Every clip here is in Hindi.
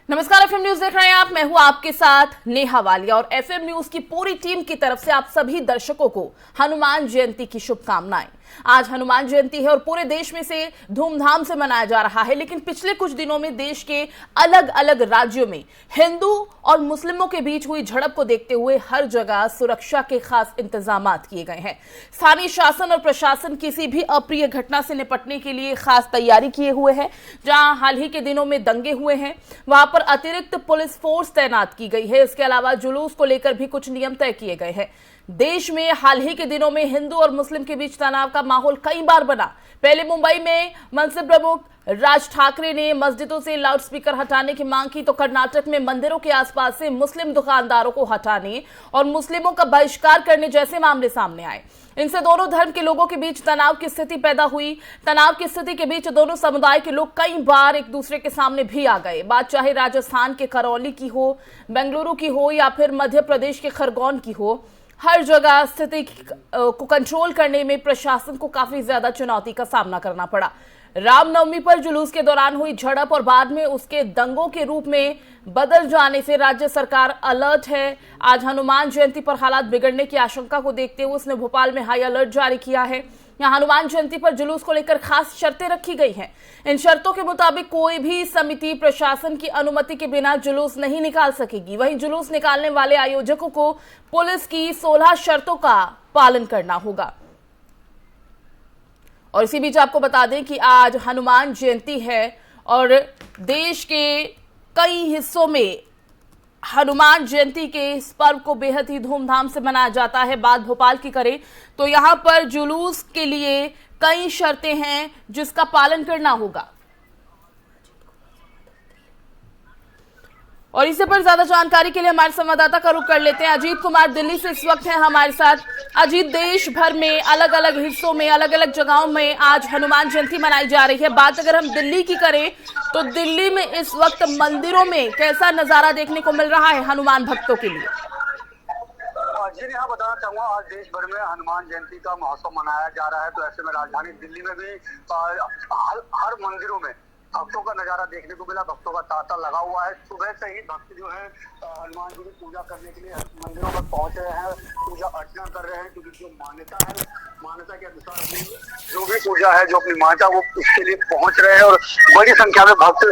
नमस्कार, एफएम न्यूज देख रहे हैं आप। मैं हूं आपके साथ नेहा वालिया और एफएम न्यूज की पूरी टीम की तरफ से आप सभी दर्शकों को हनुमान जयंती की शुभकामनाएं। आज हनुमान जयंती है और पूरे देश में से धूमधाम से मनाया जा रहा है, लेकिन पिछले कुछ दिनों में देश के अलग अलग राज्यों में हिंदू और मुस्लिमों के बीच हुई झड़प को देखते हुए हर जगह सुरक्षा के खास इंतजाम किए गए हैं। स्थानीय शासन और प्रशासन किसी भी अप्रिय घटना से निपटने के लिए खास तैयारी किए हुए है। जहां हाल ही के दिनों में दंगे हुए हैं, वहां पर अतिरिक्त पुलिस फोर्स तैनात की गई है। इसके अलावा जुलूस को लेकर भी कुछ नियम तय किए गए हैं। देश में हाल ही के दिनों में हिंदू और मुस्लिम के बीच तनाव का माहौल कई बार बना। पहले मुंबई में मनसे प्रमुख राज ठाकरे ने मस्जिदों से लाउडस्पीकर हटाने की मांग की, तो कर्नाटक में मंदिरों के आसपास से मुस्लिम दुकानदारों को हटाने और मुस्लिमों का बहिष्कार करने जैसे मामले सामने आए। इनसे दोनों धर्म के लोगों के बीच तनाव की स्थिति पैदा हुई। तनाव की स्थिति के बीच दोनों समुदाय के लोग कई बार एक दूसरे के सामने भी आ गए। बात चाहे राजस्थान के करौली की हो, बेंगलुरु की हो या फिर मध्य प्रदेश के खरगोन की हो, हर जगह स्थिति को कंट्रोल करने में प्रशासन को काफी ज्यादा चुनौती का सामना करना पड़ा। रामनवमी पर जुलूस के दौरान हुई झड़प और बाद में उसके दंगों के रूप में बदल जाने से राज्य सरकार अलर्ट है। आज हनुमान जयंती पर हालात बिगड़ने की आशंका को देखते हुए उसने भोपाल में हाई अलर्ट जारी किया है। यहाँ हनुमान जयंती पर जुलूस को लेकर खास शर्तें रखी गई हैं। इन शर्तों के मुताबिक कोई भी समिति प्रशासन की अनुमति के बिना जुलूस नहीं निकाल सकेगी। वहीं जुलूस निकालने वाले आयोजकों को पुलिस की 16 शर्तों का पालन करना होगा। और इसी बीच आपको बता दें कि आज हनुमान जयंती है और देश के कई हिस्सों में हनुमान जयंती के इस पर्व को बेहद ही धूमधाम से मनाया जाता है। बात भोपाल की करें तो यहां पर जुलूस के लिए कई शर्तें हैं जिसका पालन करना होगा। और इससे पर ज्यादा जानकारी के लिए हमारे संवाददाता का रुख कर लेते हैं। अजीत कुमार दिल्ली से इस वक्त हैं हमारे साथ। अजीत, देश भर में अलग अलग हिस्सों में अलग अलग जगहों में आज हनुमान जयंती मनाई जा रही है। बात अगर हम दिल्ली की करें तो दिल्ली में इस वक्त मंदिरों में कैसा नजारा देखने को मिल रहा है हनुमान भक्तों के लिए? जी यहाँ बताना चाहूंगा, आज देश भर में हनुमान जयंती का महोत्सव मनाया जा रहा है। तो ऐसे में राजधानी दिल्ली में भी हर मंदिरों में भक्तों का नजारा देखने को मिला। भक्तों का तांता लगा हुआ है। सुबह से ही भक्त जो है हनुमान जी की पूजा करने के लिए मंदिरों पर पहुंच रहे हैं, पूजा अर्चना कर रहे हैं, क्योंकि जो मान्यता के अनुसार जो भी पूजा है, जो अपनी मान्यता, वो उसके लिए पहुंच रहे हैं। और बड़ी संख्या में भक्त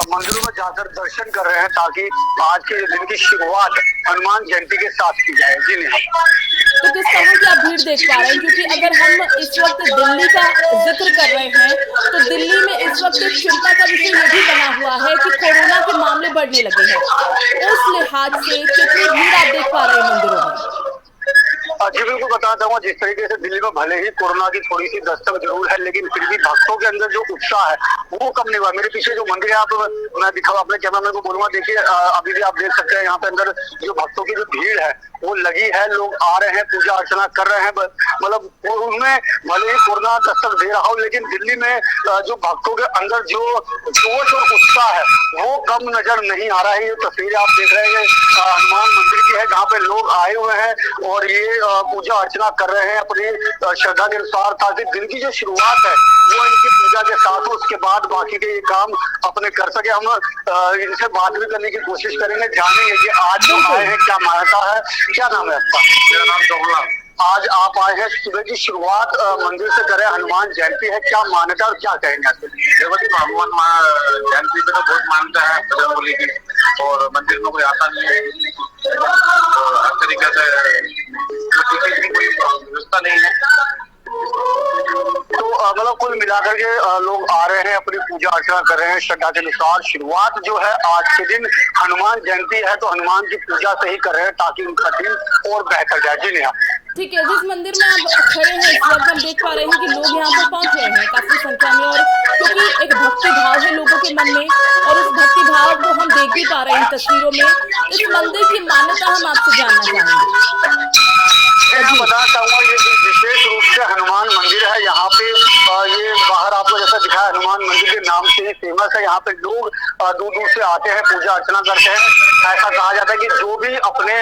मंदिरों में जाकर दर्शन कर रहे हैं ताकि आज के दिन की शुरुआत हनुमान जयंती के साथ की जाए। जी नहीं, तो किस तरह की आप भीड़ देख पा रहे हैं? क्योंकि अगर हम इस वक्त दिल्ली का जिक्र कर रहे हैं तो दिल्ली में इस वक्त एक चिंता का विषय ये भी बना हुआ है कि कोरोना के मामले बढ़ने लगे हैं। उस लिहाज से कितनी भीड़ आप देख पा रहे हैं मंदिरों में? जी बिल्कुल बताना चाहूंगा, जिस तरीके से दिल्ली में भले ही कोरोना की थोड़ी सी दस्तक जरूर है, लेकिन फिर भी भक्तों के अंदर जो उत्साह है वो कम नहीं हुआ। मेरे पीछे जो मंदिर है, आप मैं दिखाऊं, अपने कैमरामैन को बोलूंगा, देखिए अभी भी आप देख सकते हैं यहाँ पे अंदर जो भक्तों की जो भीड़ है वो लगी है। लोग आ रहे हैं, पूजा अर्चना कर रहे हैं। मतलब उनमें भले ही कोरोना दस्तक दे रहा हो, लेकिन दिल्ली में जो भक्तों के अंदर जो जोश और उत्साह है वो कम नजर नहीं आ रहा है। ये तस्वीरें आप देख रहे हैं हनुमान मंदिर की है, जहाँ पे लोग आए हुए हैं और ये पूजा अर्चना कर रहे हैं अपनी श्रद्धा के अनुसार, ताकि दिन की जो शुरुआत है वो इनकी पूजा के साथ हो, उसके बाद बाकी के ये काम अपने कर सके। हम इनसे बात भी करने की कोशिश करेंगे, जानेंगे कि आज जो आए हैं क्या मान्यता है। क्या नाम है आपका? मेरा नाम जोगला। आज आप आए हैं, सुबह की शुरुआत मंदिर से करें, हनुमान जयंती है, क्या मान्यता और क्या कहेंगे? देखो, हनुमान जयंती पे तो बहुत मान्यता है बजरंगबली की, और मंदिर में कोई आता नहीं है। तो हर तरीके से कोई व्यवस्था नहीं है। तो मतलब कुल मिलाकर के लोग आ रहे हैं, अपनी पूजा अर्चना कर रहे हैं श्रद्धा के अनुसार। शुरुआत जो है आज के दिन हनुमान जयंती है तो हनुमान की पूजा से ही कर रहे हैं ताकि उनका दिन और बेहतर जाए। जी नहीं, ठीक है। जिस मंदिर में आप खड़े हैं इस वक्त हम देख पा रहे हैं कि लोग यहाँ पर पहुंच रहे हैं काफी संख्या में, और क्योंकि एक भक्ति भाव है लोगों के मन में और उस भक्ति भाव को हम देख भी पा रहे हैं तस्वीरों में। इस मंदिर की मान्यता हम आपसे जानना चाहेंगे। मैं बताना चाहूंगा, ये विशेष रूप से हनुमान मंदिर है। यहाँ पे ये बाहर आपको जैसा दिखाया, हनुमान मंदिर के नाम से ही फेमस है। यहाँ पे लोग दूर दूर से आते हैं, पूजा अर्चना करते हैं। ऐसा कहा जाता है कि जो भी अपने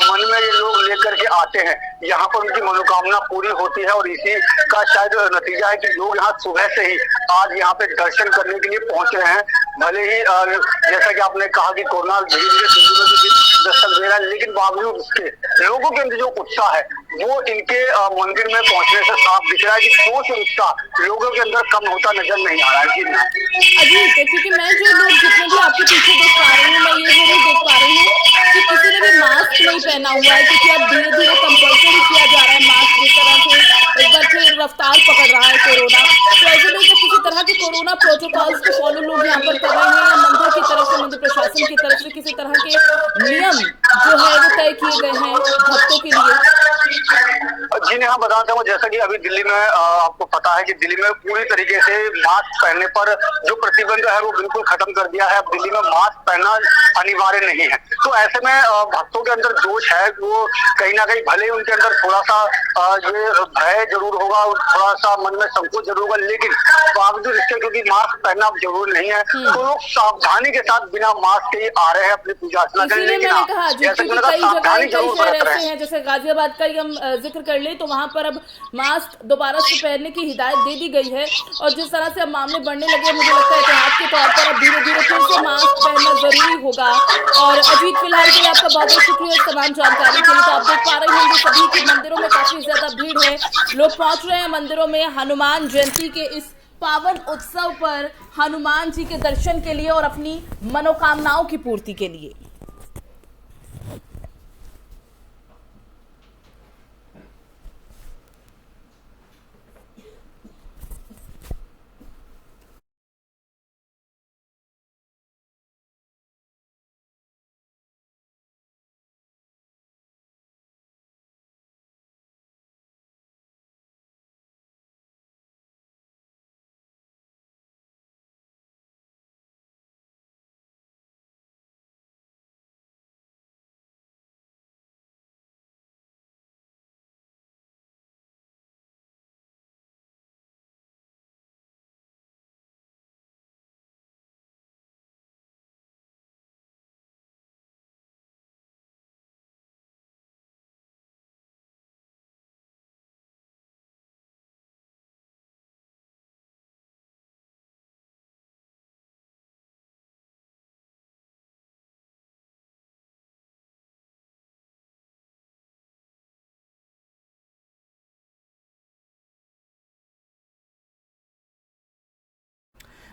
मन में ये लोग लेकर के आते हैं, यहाँ पर उनकी मनोकामना पूरी होती है। और इसी का शायद नतीजा है कि लोग यहाँ सुबह से ही आज यहाँ पे दर्शन करने के लिए पहुंच रहे हैं। भले ही जैसा कि आपने कहा कि कोरोना धीरे धीरे दिल्ली में भी दस्तक दे रहा है, लेकिन बावजूद उसके लोगों के अंदर जो उत्साह है वो इनके मंदिर में पहुंचने से साफ दिख रहा है कि जोश और उत्साह लोगों के अंदर कम होता नजर नहीं आ रहा है। अजीत, क्योंकि मैं जो लोग जितने भी आपके पीछे देख पा रही हूँ, मैं ये जरूर देख पा रही हूँ कि किसी ने भी मास्क नहीं पहना हुआ है, क्योंकि अब धीरे धीरे कंपल्सरी किया जा रहा है मास्क, जिस तरह से एक बार फिर रफ्तार पकड़ रहा है कोरोना। तो ऐसे में किसी तरह के कोरोना प्रोटोकॉल्स को फॉलो लोग यहाँ पर कर रहे हैं, या मंदिर की तरफ से, मंदिर प्रशासन की तरफ से किसी तरह के नियम जो है वो तय किए गए हैं भक्तों के लिए? जी हाँ, बताता हूँ। जैसा कि अभी दिल्ली में आपको पता है कि दिल्ली में पूरी तरीके से मास्क पहनने पर जो प्रतिबंध है वो बिल्कुल खत्म कर दिया है। अब दिल्ली में मास्क पहनना अनिवार्य नहीं है। तो ऐसे में भक्तों के अंदर जोश है वो कहीं ना कहीं, भले उनके अंदर थोड़ा सा ये भय जरूर होगा, थोड़ा सा मन में संकोच जरूर होगा, लेकिन बावजूद इसके क्योंकि मास्क पहनना जरूर नहीं है तो लोग सावधानी के साथ बिना मास्क के आ रहे हैं अपनी पूजा अर्चना करने। लेकिन सावधानी जरूर बरत रहे हैं। जैसे गाजियाबाद का ही हम जिक्र कर ले तो वहां पर अब मास्क दोबारा से पहनने की हिदायत दे दी गई है, और जिस तरह से अब मामले बढ़ने लगे, मुझे लगता है एहतियात के तौर पर अब धीरे धीरे फिर से मास्क पहनना जरूरी होगा। और अजीत, फिलहाल के लिए आपका बहुत बहुत शुक्रिया इस तमाम जानकारी के लिए। तो आप देख पा रहे होंगे सभी के मंदिरों में काफी ज्यादा भीड़ है, लोग पहुंच रहे हैं मंदिरों में हनुमान जयंती के इस पावन उत्सव पर हनुमान जी के दर्शन के लिए और अपनी मनोकामनाओं की पूर्ति के लिए।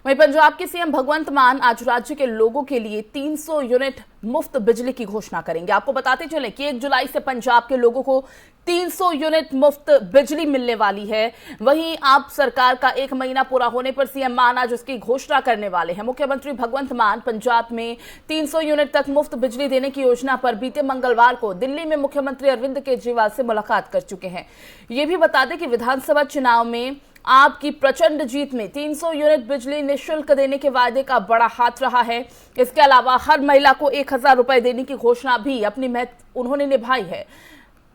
वहीं पंजाब के सीएम भगवंत मान आज राज्य के लोगों के लिए 300 यूनिट मुफ्त बिजली की घोषणा करेंगे। आपको बताते चलें कि 1 जुलाई से पंजाब के लोगों को 300 यूनिट मुफ्त बिजली मिलने वाली है। वहीं आप सरकार का 1 महीना पूरा होने पर सीएम मान आज उसकी घोषणा करने वाले हैं। मुख्यमंत्री भगवंत मान पंजाब में 300 यूनिट तक मुफ्त बिजली देने की योजना पर बीते मंगलवार को दिल्ली में मुख्यमंत्री अरविंद केजरीवाल से मुलाकात कर चुके हैं। ये भी बता दें कि विधानसभा चुनाव में आपकी प्रचंड जीत में 300 यूनिट बिजली निःशुल्क देने के वादे का बड़ा हाथ रहा है। इसके अलावा हर महिला को 1000 रुपए देने की घोषणा भी अपनी उन्होंने निभाई है।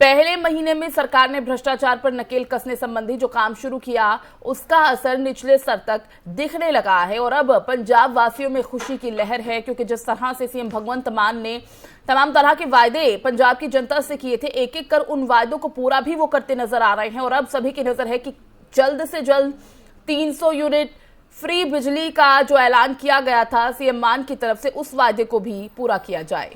पहले महीने में सरकार ने भ्रष्टाचार पर नकेल कसने संबंधी जो काम शुरू किया उसका असर निचले स्तर तक दिखने लगा है और अब पंजाब वासियों में खुशी की लहर है, क्योंकि जिस तरह से सीएम भगवंत मान ने तमाम तरह के वायदे पंजाब की जनता से किए थे, एक एक कर उन वायदों को पूरा भी वो करते नजर आ रहे हैं। और अब सभी की नजर है कि जल्द से जल्द 300 यूनिट फ्री बिजली का जो ऐलान किया गया था सीएम मान की तरफ से, उस वायदे को भी पूरा किया जाए।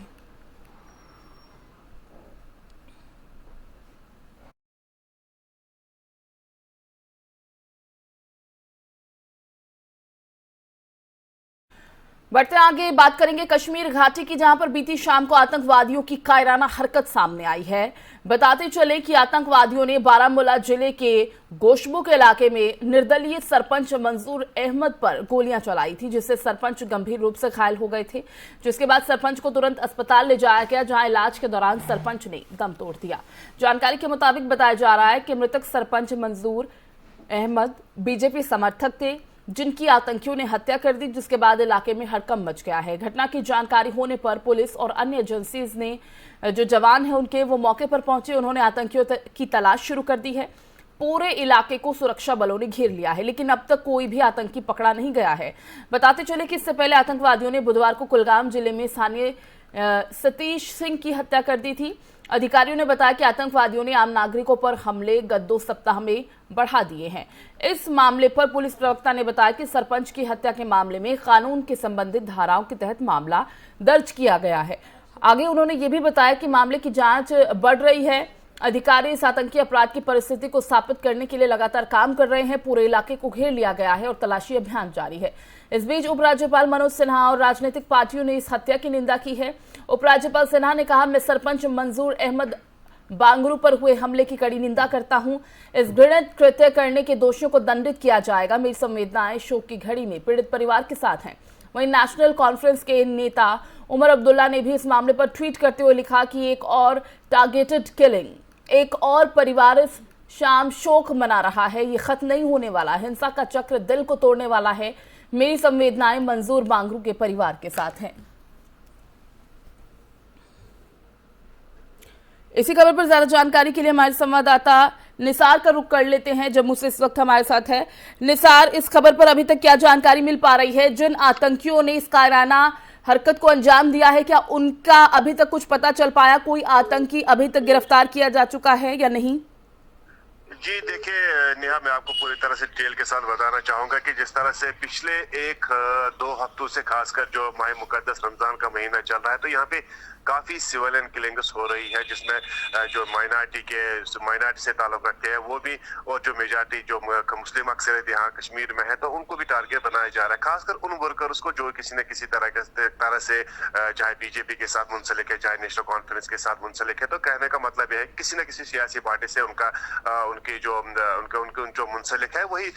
बढ़ते आगे बात करेंगे कश्मीर घाटी की, जहां पर बीती शाम को आतंकवादियों की कायराना हरकत सामने आई है। बताते चले कि आतंकवादियों ने बारामूला जिले के गोशबुक इलाके में निर्दलीय सरपंच मंजूर अहमद पर गोलियां चलाई थी, जिससे सरपंच गंभीर रूप से घायल हो गए थे। जिसके बाद सरपंच को तुरंत अस्पताल ले जाया गया, जहां इलाज के दौरान सरपंच ने दम तोड़ दिया। जानकारी के मुताबिक बताया जा रहा है कि मृतक सरपंच मंजूर अहमद बीजेपी समर्थक थे, जिनकी आतंकियों ने हत्या कर दी, जिसके बाद इलाके में हड़कंप मच गया है। घटना की जानकारी होने पर पुलिस और अन्य एजेंसीज ने जो जवान हैं उनके वो मौके पर पहुंचे। उन्होंने आतंकियों की तलाश शुरू कर दी है। पूरे इलाके को सुरक्षा बलों ने घेर लिया है, लेकिन अब तक कोई भी आतंकी पकड़ा नहीं गया है। बताते चले कि इससे पहले आतंकवादियों ने बुधवार को कुलगाम जिले में स्थानीय सतीश सिंह की हत्या कर दी थी। अधिकारियों ने बताया कि आतंकवादियों ने आम नागरिकों पर हमले गत 2 सप्ताह में बढ़ा दिए हैं। इस मामले पर पुलिस प्रवक्ता ने बताया कि सरपंच की हत्या के मामले में कानून के संबंधित धाराओं के तहत मामला दर्ज किया गया है। आगे उन्होंने ये भी बताया कि मामले की जांच बढ़ रही है। अधिकारी इस आतंकी अपराध की परिस्थिति को स्थापित करने के लिए लगातार काम कर रहे हैं। पूरे इलाके को घेर लिया गया है और तलाशी अभियान जारी है। इस बीच उपराज्यपाल मनोज सिन्हा और राजनीतिक पार्टियों ने इस हत्या की निंदा की है। उपराज्यपाल सिन्हा ने कहा, मैं सरपंच मंजूर अहमद बांगरू पर हुए हमले की कड़ी निंदा करता हूं। इस घृणित कृत्य करने के दोषियों को दंडित किया जाएगा। मेरी संवेदनाएं शोक की घड़ी में पीड़ित परिवार के साथ हैं। वहीं नेशनल कॉन्फ्रेंस के नेता उमर अब्दुल्ला ने भी इस मामले पर ट्वीट करते हुए लिखा कि एक और टारगेटेड किलिंग, एक और परिवार इस शाम शोक मना रहा है। ये खत्म नहीं होने वाला। हिंसा का चक्र दिल को तोड़ने वाला है। मेरी संवेदनाएं मंजूर बांगरू के परिवार के साथ हैं। इसी खबर पर ज्यादा जानकारी के लिए हमारे संवाददाता निसार का रुख कर लेते हैं। जम्मू से इस वक्त हमारे साथ है निसार। इस खबर पर अभी तक क्या जानकारी मिल पा रही है? जिन आतंकियों ने इस कायराना हरकत को अंजाम दिया है, क्या उनका अभी तक कुछ पता चल पाया? कोई आतंकी अभी तक गिरफ्तार किया जा चुका है या नहीं? जी देखिए नेहा, मैं आपको पूरी तरह से डिटेल के साथ बताना चाहूंगा कि जिस तरह से पिछले 1-2 हफ्तों से खासकर जो माह मुकद्दस रमजान का महीना चल रहा है, तो यहाँ पे काफी सिविलियन किलिंग्स हो रही है, जिसमें जो माइनॉरिटी से ताल्लुक रखते हैं वो भी, और जो मेजॉरिटी जो मुस्लिम अक्सरियत यहाँ कश्मीर में है, तो उनको भी टारगेट बनाया जा रहा है। खासकर उन वर्कर्स को जो किसी न किसी तरह से चाहे बीजेपी के साथ मुंसलिक है, चाहे नेशनल कॉन्फ्रेंस के साथ मुंसलिक है। तो कहने का मतलब यह है किसी न किसी सियासी पार्टी से उनकी जो मुंसलिक है वही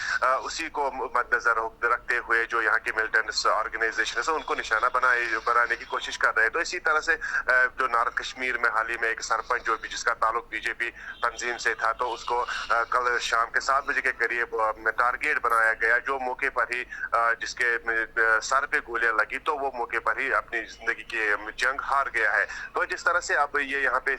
उसी को मद्देनजर रखते हुए जो यहाँ की मिलिटेंट ऑर्गेनाइजेशन है उनको निशाना बनाने की कोशिश कर रहे हैं। तो इसी तरह से जो नॉर्थ कश्मीर में हाल ही में एक सरपंच जो जिसका ताल्लुक बीजेपी तंजीम से था, तो उसको कल शाम के 7 बजे के करीब टारगेट बनाया गया, जो मौके पर ही जिसके सर पे गोलियां लगी, तो वो मौके पर ही अपनी जिंदगी की जंग हार गया है। तो जिस तरह से अब ये यहाँ पे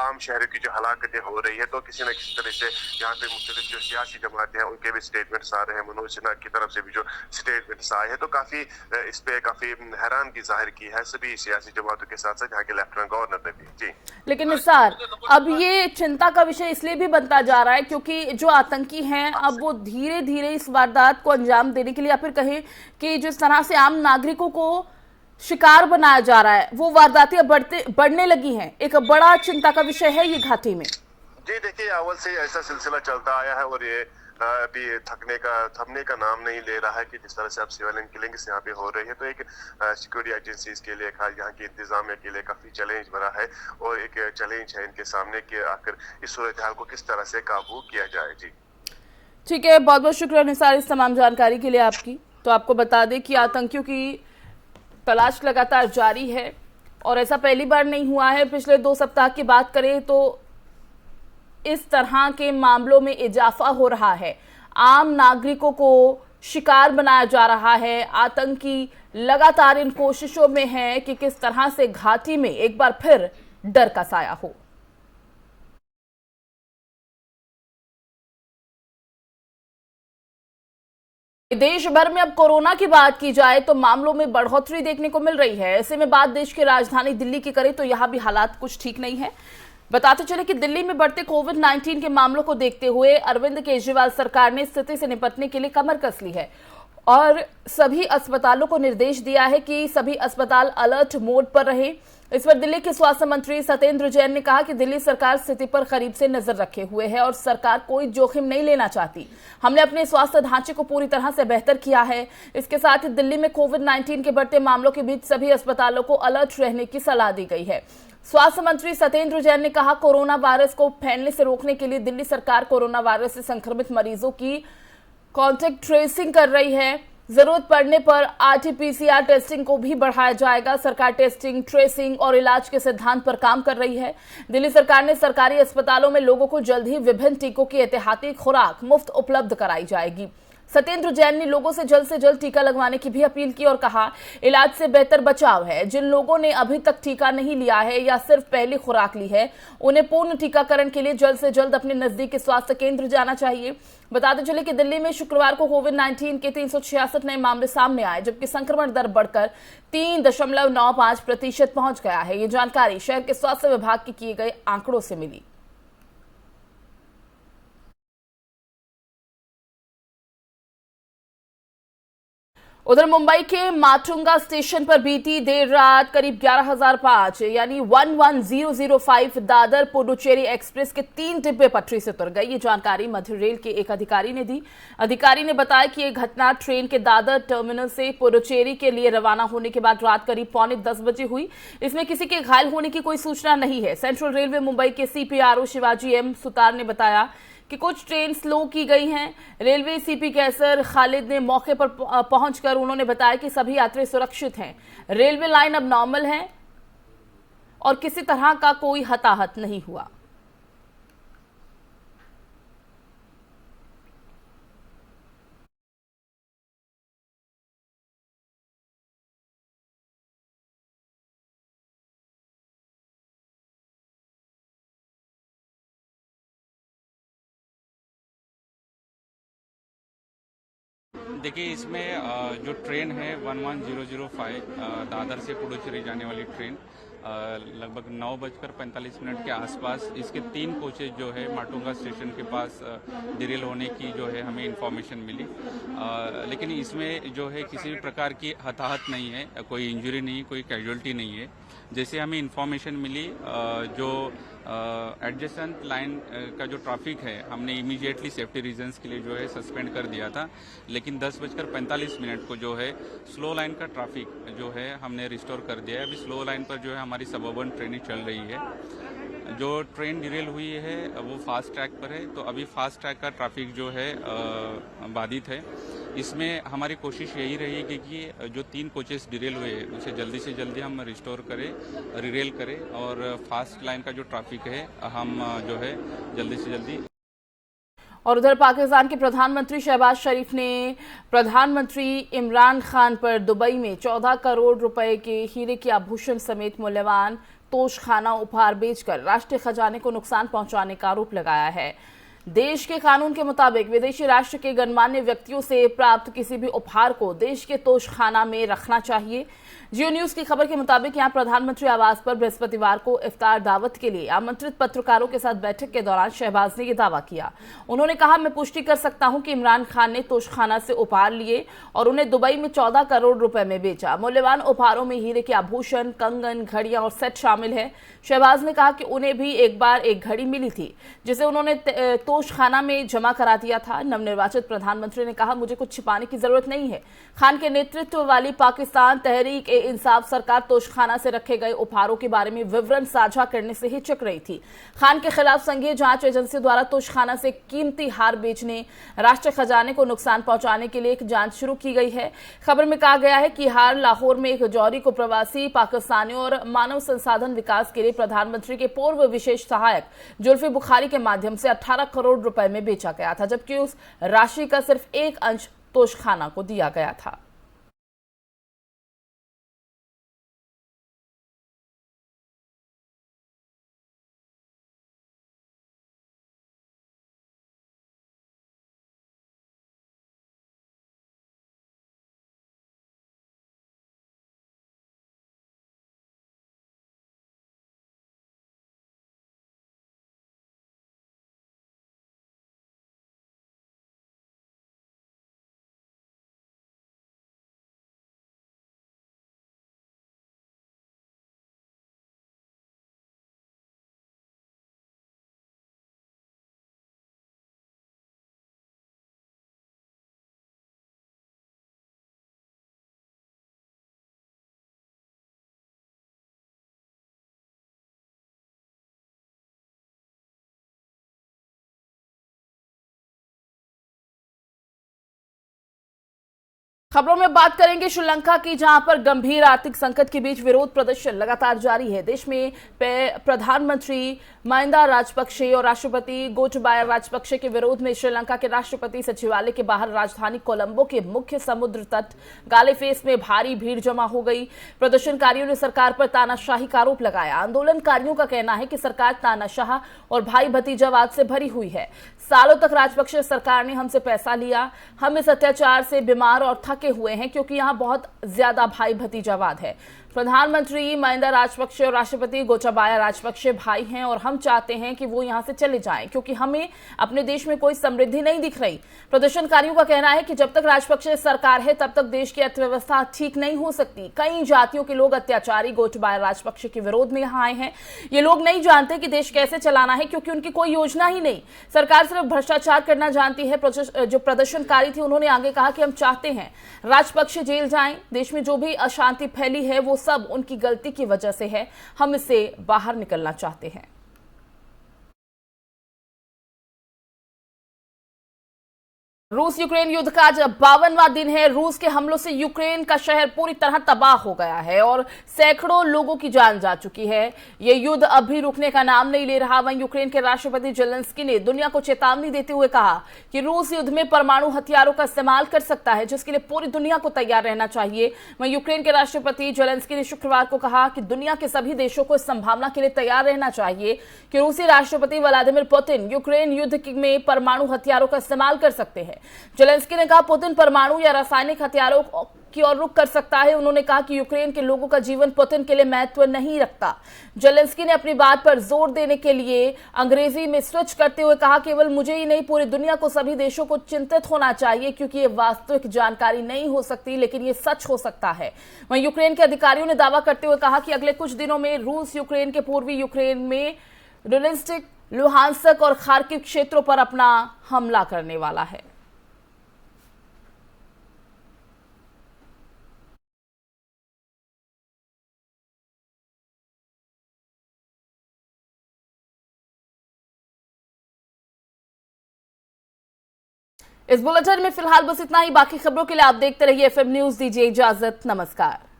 आम शहरों की जो हलाकतें हो रही है, तो किसी न किसी तरह से यहाँ पे मुख्तलिफ जो सियासी जमातें हैं उनके भी स्टेटमेंट्स आ रहे हैं। मनोज सिन्हा की तरफ से भी जो स्टेटमेंट्स आए हैं, तो काफी इस पे काफी हैरानगी जाहिर की है सभी सियासी जमातों के साथ साथ यहाँ के लेफ्टिनेंट गवर्नर ने भी। जी लेकिन निसार, अब ये चिंता का विषय इसलिए भी बनता जा रहा है क्योंकि जो आतंकी हैं अब वो धीरे धीरे इस वारदात को अंजाम देने के लिए, या फिर कहें कि जिस तरह से आम नागरिकों को शिकार बनाया जा रहा है, वो वारदातें बढ़ने लगी हैं। एक बड़ा चिंता का विषय है ये घाटी में। जी देखिए, अव्वल से ऐसा सिलसिला चलता आया है और ये अभी थमने का नाम नहीं ले रहा है कि जिस तरह से अब सिविलियन किलिंग्स यहाँ पे हो रही है, तो एक सिक्योरिटी एजेंसीज के लिए, यहाँ की इंतजामिया के लिए काफी चैलेंज बना है और एक चैलेंज है इनके सामने कि आखिर इस सूरत हाल को किस तरह से काबू किया जाए। जी ठीक है, बहुत बहुत शुक्रिया निसार इस तमाम जानकारी के लिए आपकी। तो आपको बता दें कि आतंकियों की तलाश लगातार जारी है और ऐसा पहली बार नहीं हुआ है। पिछले 2 सप्ताह की बात करें तो इस तरह के मामलों में इजाफा हो रहा है। आम नागरिकों को शिकार बनाया जा रहा है। आतंकी लगातार इन कोशिशों में है कि किस तरह से घाटी में एक बार फिर डर का साया हो। देश भर में अब कोरोना की बात की जाए तो मामलों में बढ़ोतरी देखने को मिल रही है। ऐसे में बात देश की राजधानी दिल्ली की करें तो यहां भी हालात कुछ ठीक नहीं है। बताते चले कि दिल्ली में बढ़ते कोविड-19 के मामलों को देखते हुए अरविंद केजरीवाल सरकार ने स्थिति से निपटने के लिए कमर कस ली है और सभी अस्पतालों को निर्देश दिया है कि सभी अस्पताल अलर्ट मोड पर रहे। इस पर दिल्ली के स्वास्थ्य मंत्री सत्येंद्र जैन ने कहा कि दिल्ली सरकार स्थिति पर करीब से नजर रखे हुए है और सरकार कोई जोखिम नहीं लेना चाहती। हमने अपने स्वास्थ्य ढांचे को पूरी तरह से बेहतर किया है। इसके साथ ही दिल्ली में कोविड-19 के बढ़ते मामलों के बीच सभी अस्पतालों को अलर्ट रहने की सलाह दी गई है। स्वास्थ्य मंत्री सत्येंद्र जैन ने कहा, कोरोना वायरस को फैलने से रोकने के लिए दिल्ली सरकार कोरोना वायरस से संक्रमित मरीजों की कॉन्टैक्ट ट्रेसिंग कर रही है। जरूरत पड़ने पर RT-PCR टेस्टिंग को भी बढ़ाया जाएगा। सरकार टेस्टिंग, ट्रेसिंग और इलाज के सिद्धांत पर काम कर रही है। दिल्ली सरकार ने सरकारी अस्पतालों में लोगों को जल्द ही विभिन्न टीकों की एहतियाती खुराक मुफ्त उपलब्ध कराई जाएगी। सत्येंद्र जैन ने लोगों से जल्द टीका लगवाने की भी अपील की और कहा, इलाज से बेहतर बचाव है। जिन लोगों ने अभी तक टीका नहीं लिया है या सिर्फ पहली खुराक ली है, उन्हें पूर्ण टीकाकरण के लिए जल्द से जल्द अपने नजदीक के स्वास्थ्य केंद्र जाना चाहिए। बताते चले कि दिल्ली में शुक्रवार को कोविड-19 के 366 नए मामले सामने आए, जबकि संक्रमण दर बढ़कर 3.95% पहुंच गया है। ये जानकारी शहर के स्वास्थ्य विभाग के किए गए आंकड़ों से मिली। उधर मुंबई के माटुंगा स्टेशन पर बीती देर रात करीब 11,005 यानी 11005 दादर पुडुचेरी एक्सप्रेस के 3 डिब्बे पटरी से उतर गए। ये जानकारी मध्य रेल के एक अधिकारी ने दी। अधिकारी ने बताया कि यह घटना ट्रेन के दादर टर्मिनल से पुडुचेरी के लिए रवाना होने के बाद रात करीब 9:45 बजे हुई। इसमें किसी के घायल होने की कोई सूचना नहीं है। सेंट्रल रेलवे मुंबई के CPRO शिवाजी M सुतार ने बताया कि कुछ ट्रेन स्लो की गई हैं। रेलवे CP कैसर खालिद ने मौके पर पहुंचकर उन्होंने बताया कि सभी यात्री सुरक्षित हैं। रेलवे लाइन अब नॉर्मल है और किसी तरह का कोई हताहत नहीं हुआ। देखिए, इसमें जो ट्रेन है 11005 दादर से पुडुचेरी जाने वाली ट्रेन लगभग 9:45 के आसपास इसके 3 कोचेज जो है माटुंगा स्टेशन के पास डिरेल होने की जो है हमें इंफॉर्मेशन मिली। लेकिन इसमें जो है किसी भी प्रकार की हताहत नहीं है, कोई इंजरी नहीं, कोई कैजुअलिटी नहीं है। जैसे हमें इंफॉर्मेशन मिली, जो एडजेसेंट लाइन का जो ट्रैफिक है हमने इमीडिएटली सेफ्टी रीजंस के लिए जो है सस्पेंड कर दिया था। लेकिन 10:45 को जो है स्लो लाइन का ट्रैफिक जो है हमने रिस्टोर कर दिया है। अभी स्लो लाइन पर जो है हमारी सबअर्बन ट्रेनें चल रही है। जो ट्रेन डिरेल हुई है वो फास्ट ट्रैक पर है, तो अभी फास्ट ट्रैक का ट्रैफिक जो है बाधित है। इसमें हमारी कोशिश यही रहेगी कि जो 3 कोचेस डिरेल हुए हैं उसे जल्दी से जल्दी हम रिस्टोर करें, रिरेल करें और फास्ट लाइन का जो ट्रैफिक है हम जो है जल्दी से जल्दी। और उधर पाकिस्तान के प्रधानमंत्री शहबाज शरीफ ने प्रधानमंत्री इमरान खान पर दुबई में 14 करोड़ रुपए के हीरे के आभूषण समेत मूल्यवान तोशखाना उपहार बेचकर राष्ट्रीय खजाने को नुकसान पहुंचाने का आरोप लगाया है। देश के कानून के मुताबिक विदेशी राष्ट्र के गणमान्य व्यक्तियों से प्राप्त किसी भी उपहार को देश के तोशखाना में रखना चाहिए। जियो न्यूज की खबर के मुताबिक यहां प्रधानमंत्री आवास पर बृहस्पतिवार को इफ्तार दावत के लिए आमंत्रित पत्रकारों के साथ बैठक के दौरान शहबाज ने यह दावा किया। उन्होंने कहा, मैं पुष्टि कर सकता हूं कि इमरान खान ने तोशखाना से उपहार लिए और उन्हें दुबई में 14 करोड़ रुपए में बेचा। मूल्यवान उपहारों में हीरे के आभूषण, कंगन, घड़ियां और सेट शामिल है। शहबाज ने कहा कि उन्हें भी एक बार एक घड़ी मिली थी जिसे उन्होंने तोशखाना में जमा करा दिया था। नवनिर्वाचित प्रधानमंत्री ने कहा, मुझे कुछ छिपाने की जरूरत नहीं है। खान के नेतृत्व वाली पाकिस्तान तहरीक ए इंसाफ सरकार तोशखाना से रखे गए उपहारों के बारे में विवरण साझा करने से हिचक रही थी। खान के खिलाफ संघीय जांच एजेंसी द्वारा तोशखाना से कीमती हार बेचने, राष्ट्रीय खजाने को नुकसान पहुंचाने के लिए एक जांच शुरू की गई है। खबर में कहा गया है कि हार लाहौर में एक जौहरी को प्रवासी पाकिस्तानियों और मानव संसाधन विकास के लिए प्रधानमंत्री के पूर्व विशेष सहायक जुल्फी बुखारी के माध्यम से 18 करोड़ रुपए में बेचा गया था, जबकि उस राशि का सिर्फ एक अंश तोशखाना को दिया गया था। खबरों में बात करेंगे श्रीलंका की, जहां पर गंभीर आर्थिक संकट के बीच विरोध प्रदर्शन लगातार जारी है। देश में प्रधानमंत्री महिंदा राजपक्षे और राष्ट्रपति गोटबाया राजपक्षे के विरोध में श्रीलंका के राष्ट्रपति सचिवालय के बाहर राजधानी कोलंबो के मुख्य समुद्र तट गालेफेस में भारी भीड़ जमा हो गई। प्रदर्शनकारियों ने सरकार पर तानाशाही का आरोप लगाया। आंदोलनकारियों का कहना है कि सरकार तानाशाह और भाई भतीजावाद से भरी हुई है। सालों तक राजपक्षे सरकार ने हमसे पैसा लिया, हम इस अत्याचार से बीमार और थके हुए हैं क्योंकि यहाँ बहुत ज्यादा भाई भतीजावाद है। प्रधानमंत्री महिंदा राजपक्षे और राष्ट्रपति गोटाबाया राजपक्षे भाई हैं और हम चाहते हैं कि वो यहां से चले जाएं क्योंकि हमें अपने देश में कोई समृद्धि नहीं दिख रही। प्रदर्शनकारियों का कहना है कि जब तक राजपक्षे सरकार है तब तक देश की अर्थव्यवस्था ठीक नहीं हो सकती। कई जातियों के लोग अत्याचारी गोटाबाया राजपक्षे के विरोध में यहां आए हैं। ये लोग नहीं जानते कि देश कैसे चलाना है क्योंकि उनकी कोई योजना ही नहीं। सरकार सिर्फ भ्रष्टाचार करना जानती है। जो प्रदर्शनकारी थे उन्होंने आगे कहा कि हम चाहते हैं राजपक्षे जेल जाएं। देश में जो भी अशांति फैली है वो सब उनकी गलती की वजह से है। हम इससे बाहर निकलना चाहते हैं। रूस यूक्रेन युद्ध का आज 52वां दिन है। रूस के हमलों से यूक्रेन का शहर पूरी तरह तबाह हो गया है और सैकड़ों लोगों की जान जा चुकी है। ये युद्ध अब भी रुकने का नाम नहीं ले रहा। वहीं यूक्रेन के राष्ट्रपति जेलेंस्की ने दुनिया को चेतावनी देते हुए कहा कि रूस युद्ध में परमाणु हथियारों का इस्तेमाल कर सकता है, जिसके लिए पूरी दुनिया को तैयार रहना चाहिए। वहीं यूक्रेन के राष्ट्रपति जेलेंस्की ने शुक्रवार को कहा कि दुनिया के सभी देशों को इस संभावना के लिए तैयार रहना चाहिए कि रूसी राष्ट्रपति व्लादिमीर पुतिन यूक्रेन युद्ध में परमाणु हथियारों का इस्तेमाल कर सकते हैं। जेलेंस्की ने कहा पुतिन परमाणु या रासायनिक हथियारों की ओर रुख कर सकता है। उन्होंने कहा कि यूक्रेन के लोगों का जीवन पुतिन के लिए महत्व नहीं रखता। जेलेंस्की ने अपनी बात पर जोर देने के लिए अंग्रेजी में स्विच करते हुए कहा केवल मुझे ही नहीं पूरी दुनिया को, सभी देशों को चिंतित होना चाहिए क्योंकि ये वास्तविक जानकारी नहीं हो सकती लेकिन ये सच हो सकता है। वहीं यूक्रेन के अधिकारियों ने दावा करते हुए कहा कि अगले कुछ दिनों में रूस यूक्रेन के पूर्वी यूक्रेन में डोनेत्स्क, लुहांस्क और खार्किव क्षेत्रों पर अपना हमला करने वाला है। इस बुलेटिन में फिलहाल बस इतना ही। बाकी खबरों के लिए आप देखते रहिए एफएम न्यूज। दीजिए इजाजत, नमस्कार।